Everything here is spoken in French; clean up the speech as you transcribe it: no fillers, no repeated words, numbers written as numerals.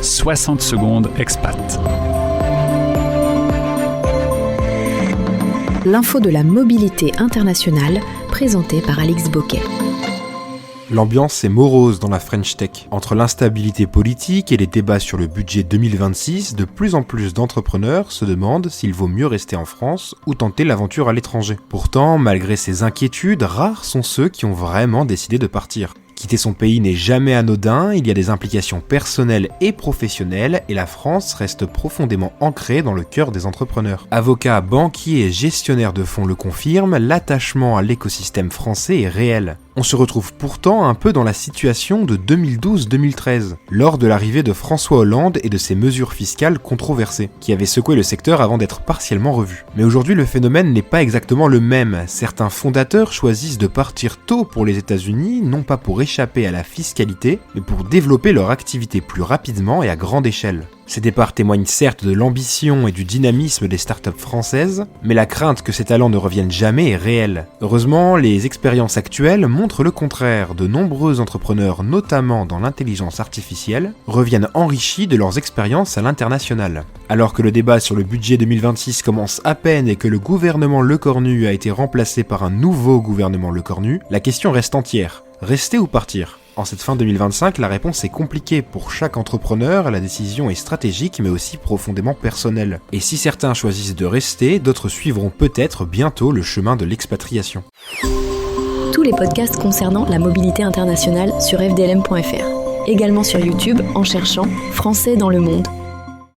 60 secondes expat. L'info de la mobilité internationale, présentée par Alix Bocquet. L'ambiance est morose dans la French Tech. Entre l'instabilité politique et les débats sur le budget 2026, de plus en plus d'entrepreneurs se demandent s'il vaut mieux rester en France ou tenter l'aventure à l'étranger. Pourtant, malgré ces inquiétudes, rares sont ceux qui ont vraiment décidé de partir. Quitter son pays n'est jamais anodin, il y a des implications personnelles et professionnelles et la France reste profondément ancrée dans le cœur des entrepreneurs. Avocats, banquiers et gestionnaires de fonds le confirment, l'attachement à l'écosystème français est réel. On se retrouve pourtant un peu dans la situation de 2012-2013, lors de l'arrivée de François Hollande et de ses mesures fiscales controversées, qui avaient secoué le secteur avant d'être partiellement revues. Mais aujourd'hui, le phénomène n'est pas exactement le même. Certains fondateurs choisissent de partir tôt pour les États-Unis, non pas pour échapper à la fiscalité, mais pour développer leur activité plus rapidement et à grande échelle. Ces départs témoignent certes de l'ambition et du dynamisme des startups françaises, mais la crainte que ces talents ne reviennent jamais est réelle. Heureusement, les expériences actuelles montrent le contraire. De nombreux entrepreneurs, notamment dans l'intelligence artificielle, reviennent enrichis de leurs expériences à l'international. Alors que le débat sur le budget 2026 commence à peine et que le gouvernement Lecornu a été remplacé par un nouveau gouvernement Lecornu, la question reste entière. Rester ou partir ? En cette fin 2025, la réponse est compliquée. Pour chaque entrepreneur, la décision est stratégique mais aussi profondément personnelle. Et si certains choisissent de rester, d'autres suivront peut-être bientôt le chemin de l'expatriation. Tous les podcasts concernant la mobilité internationale sur fdlm.fr. Également sur YouTube en cherchant Français dans le monde.